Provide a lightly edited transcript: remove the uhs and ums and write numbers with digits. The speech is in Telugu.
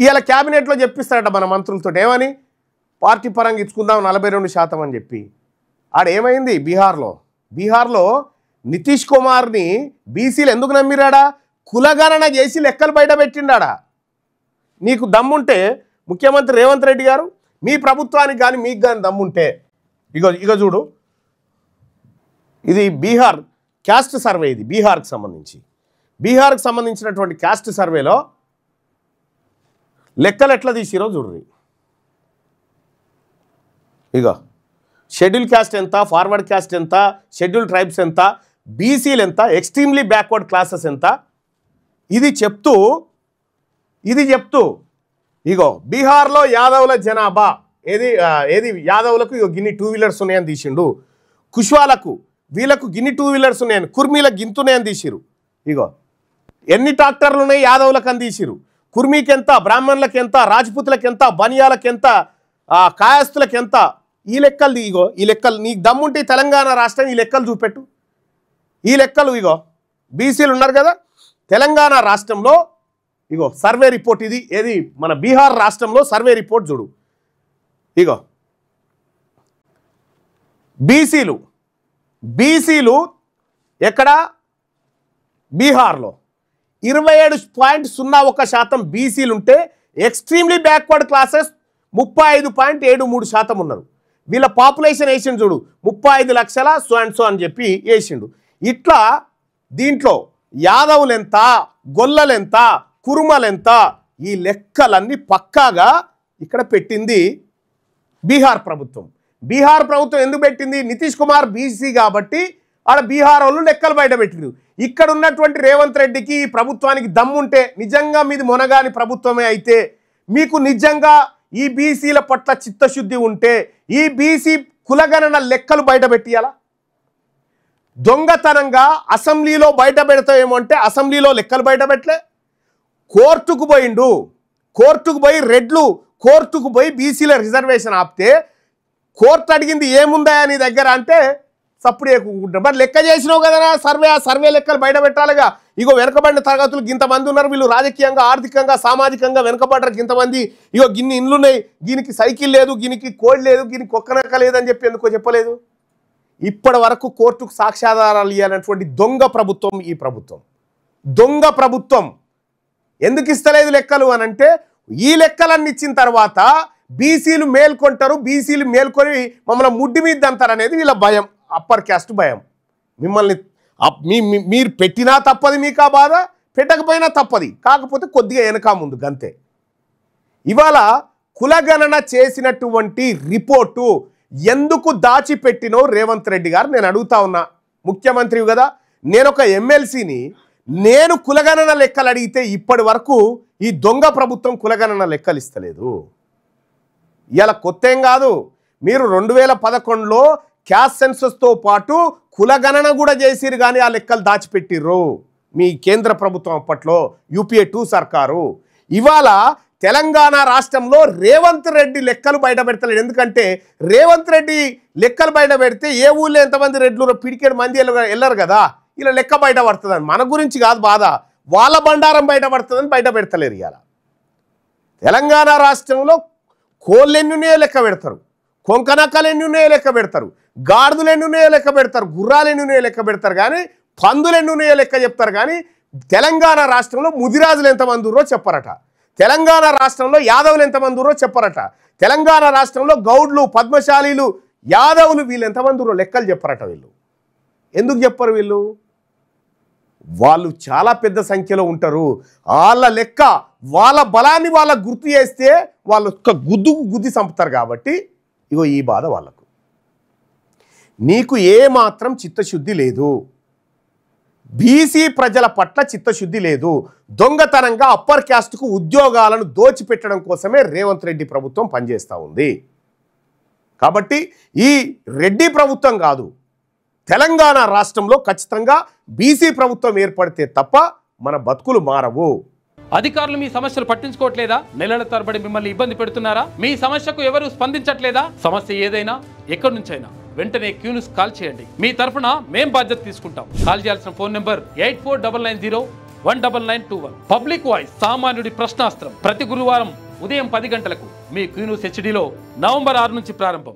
ఇవాళ క్యాబినెట్లో చెప్పిస్తారట మన మంత్రులతో ఏమని పార్టీ పరంగా ఇచ్చుకుందాం 42% అని చెప్పి. ఆడేమైంది బీహార్లో నితీష్ కుమార్ని బీసీలు ఎందుకు నమ్మిరాడా? కులగణన చేసి లెక్కలు బయట పెట్టిండాడా. నీకు దమ్ముంటే ముఖ్యమంత్రి రేవంత్ రెడ్డి గారు మీ ప్రభుత్వానికి కానీ మీకు కానీ దమ్ముంటే ఇగో చూడు, ఇది బీహార్ క్యాస్ట్ సర్వే, ఇది బీహార్కి సంబంధించినటువంటి క్యాస్ట్ సర్వేలో లెక్కలు ఎట్లా తీసిరో చూడండి. ఇగో షెడ్యూల్ క్యాస్ట్ ఎంత, ఫార్వర్డ్ క్యాస్ట్ ఎంత, షెడ్యూల్ ట్రైబ్స్ ఎంత, బీసీలు ఎంత, ఎక్స్ట్రీమ్లీ బ్యాక్వర్డ్ క్లాసెస్ ఎంత, ఇది చెప్తూ ఇగో బీహార్లో యాదవుల జనాభా ఏది యాదవులకు గిన్ని 2 వీలర్స్ ఉన్నాయని తీసిండు, కుష్వాలకు వీళ్ళకు గిన్ని 2 వీలర్స్ ఉన్నాయని, కుర్మీలకు గింతున్నాయని తీసిరు. ఇగో ఎన్ని ట్రాక్టర్లు ఉన్నాయి యాదవులకు అని తీసిరు, కుర్మీకి ఎంత, బ్రాహ్మణులకు ఎంత, రాజ్పుతులకు ఎంత, బనియాలకు ఎంత, కాయస్తులకు ఎంత, ఈ లెక్కలు ఇగో ఈ లెక్కలు నీకు దమ్ముంటే తెలంగాణ రాష్ట్రం ఈ లెక్కలు చూపెట్టు. ఈ లెక్కలు ఇగో బీసీలు ఉన్నారు కదా తెలంగాణ రాష్ట్రంలో, ఇగో సర్వే రిపోర్ట్ ఇది ఏది మన బీహార్ రాష్ట్రంలో సర్వే రిపోర్ట్ చూడు. ఇగో బీసీలు ఎక్కడ బీహార్లో 27.01% బీసీలు ఉంటే ఎక్స్ట్రీమ్లీ బ్యాక్వర్డ్ క్లాసెస్ 35.73% ఉన్నారు. వీళ్ళ పాపులేషన్ వేసిండు చూడు 35 లక్షల సో అండ్ సో అని చెప్పి వేసిండు. ఇట్లా దీంట్లో యాదవులెంత, గొల్లలెంత, కురుమలెంత, ఈ లెక్కలన్నీ పక్కాగా ఇక్కడ పెట్టింది బీహార్ ప్రభుత్వం. ఎందుకు పెట్టింది? నితీష్ కుమార్ బీసీ కాబట్టి ఆడ బీహార్ వాళ్ళు లెక్కలు బయట పెట్టిండు. ఇక్కడ ఉన్నటువంటి రేవంత్ రెడ్డికి ఈ ప్రభుత్వానికి దమ్ముంటే, నిజంగా మీది మొనగాని ప్రభుత్వమే అయితే, మీకు నిజంగా ఈ బీసీల పట్ల చిత్తశుద్ధి ఉంటే ఈ బీసీ కులగణన లెక్కలు బయట పెట్టియాలా? దొంగతనంగా అసెంబ్లీలో బయట పెడతామేమో అంటే అసెంబ్లీలో లెక్కలు బయట పెట్టలే. కోర్టుకు పోయి రెడ్లు కోర్టుకు పోయి బీసీల రిజర్వేషన్ ఆపితే కోర్టు అడిగింది ఏముందా నీ దగ్గర అంటే సప్పుడు ఎక్కుంటారు. మరి లెక్క చేసినావు కదా సర్వే లెక్కలు బయట పెట్టాలిగా. ఇగో వెనకబడిన తరగతులు ఇంతమంది ఉన్నారు, వీళ్ళు రాజకీయంగా, ఆర్థికంగా, సామాజికంగా వెనకబడ్డరు ఇంతమంది, ఇగో గిన్ని ఇండ్లున్నాయి, దీనికి సైకిల్ లేదు, దీనికి కోడ్ లేదు, దీనికి ఒక్కనక్క లేదని చెప్పి ఎందుకో చెప్పలేదు. ఇప్పటి వరకు కోర్టుకు సాక్ష్యాధారాలు ఇవ్వాలన్నటువంటి దొంగ ప్రభుత్వం ఈ ప్రభుత్వం. దొంగ ప్రభుత్వం ఎందుకు ఇస్తలేదు లెక్కలు అని అంటే, ఈ లెక్కలన్నీ ఇచ్చిన తర్వాత బీసీలు మేల్కొంటారు, బీసీలు మేల్కొని మమ్మల్ని ముడ్డి మీద అంటారు అనేది వీళ్ళ భయం, అప్పర్ క్యాస్ట్ భయం. మిమ్మల్ని మీరు పెట్టినా తప్పది, మీకు ఆ బాధ, పెట్టకపోయినా తప్పది, కాకపోతే కొద్దిగా వెనక ముందు గంతే. ఇవాళ కులగణన చేసినటువంటి రిపోర్టు ఎందుకు దాచిపెట్టినో రేవంత్ రెడ్డి గారు నేను అడుగుతా ఉన్నా. ముఖ్యమంత్రి కదా, నేను ఒక ఎమ్మెల్సీని, నేను కులగణన లెక్కలు అడిగితే ఇప్పటి వరకు ఈ దొంగ ప్రభుత్వం కులగణన లెక్కలు ఇస్తలేదు. ఇలా కొత్త ఏం కాదు, మీరు 2011లో క్యాస్ట్ సెన్సస్తో పాటు కులగణన కూడా చేసిరు, కానీ ఆ లెక్కలు దాచిపెట్టిర్రు మీ కేంద్ర ప్రభుత్వం అప్పట్లో UPA 2 సర్కారు. ఇవాళ తెలంగాణ రాష్ట్రంలో రేవంత్ రెడ్డి లెక్కలు బయట పెడతలేడు. ఎందుకంటే రేవంత్ రెడ్డి లెక్కలు బయట పెడితే ఏ ఊళ్ళో ఎంతమంది రెడ్లు పిడికేడు మంది వెళ్ళరు కదా, ఇలా లెక్క బయట పడుతుందని. మన గురించి కాదు బాధ, వాళ్ళ బండారం బయట పడుతుందని బయట పెడతలేరు. ఇవాళ తెలంగాణ రాష్ట్రంలో కోళ్ళు ఎన్ని ఉన్నాయో లెక్క పెడతారు, కొంకనక్కలు ఎన్ని ఉన్నాయో లెక్క పెడతారు, గాడిదలు ఎన్ని ఉన్నాయో లెక్క పెడతారు, గుర్రాలు ఎన్ని ఉన్నాయో లెక్క పెడతారు, కానీ పందులు ఎన్ని ఉన్నాయో లెక్క చెప్తారు. కానీ తెలంగాణ రాష్ట్రంలో ముదిరాజులు ఎంతమంది ఉన్నారో చెప్పరట, తెలంగాణ రాష్ట్రంలో యాదవులు ఎంతమంది ఉన్నారో చెప్పరట, తెలంగాణ రాష్ట్రంలో గౌడ్లు, పద్మశాలీలు, యాదవులు వీళ్ళు ఎంతమంది ఉన్నారో లెక్కలు చెప్పరట. వీళ్ళు ఎందుకు చెప్పరు? వాళ్ళు చాలా పెద్ద సంఖ్యలో ఉంటారు. వాళ్ళ లెక్క, వాళ్ళ బలాన్ని వాళ్ళకు గుర్తు చేస్తే వాళ్ళు ఒక్క గుద్ది చంపుతారు. కాబట్టి ఇగో ఈ బాధ వాళ్ళకు. నీకు ఏమాత్రం చిత్తశుద్ధి లేదు, బీసీ ప్రజల పట్ల చిత్తశుద్ధి లేదు. దొంగతనంగా అప్పర్ క్యాస్ట్కు ఉద్యోగాలను దోచిపెట్టడం కోసమే రేవంత్ రెడ్డి ప్రభుత్వం పనిచేస్తూ ఉంది. కాబట్టి ఈ రెడ్డి ప్రభుత్వం కాదు, తెలంగాణ రాష్ట్రంలో ఖచ్చితంగా బీసీ ప్రభుత్వం ఏర్పడితే తప్ప మన బతుకులు మారవు. అధికారులు మీ సమస్యలు పట్టించుకోవట్లేదా? నెలల తరబడి మిమ్మల్ని ఇబ్బంది పెడుతున్నారా? మీ సమస్యకు ఎవరు స్పందించట్లేదా? సమస్య ఏదైనా ఎక్కడి నుంచైనా వెంటనే క్యూన్యూస్ కాల్ చేయండి. మీ తరఫున మేం బాధ్యత తీసుకుంటాం. కాల్ చేయాల్సిన ఫోన్ నెంబర్ 849909 19921. పబ్లిక్ వాయిస్, సామాన్యుడి ప్రశ్నాస్త్రం. ప్రతి గురువారం ఉదయం 10 గంటలకు మీ క్యూన్యూస్ హెచ్డీలో నవంబర్ 6 నుంచి ప్రారంభం.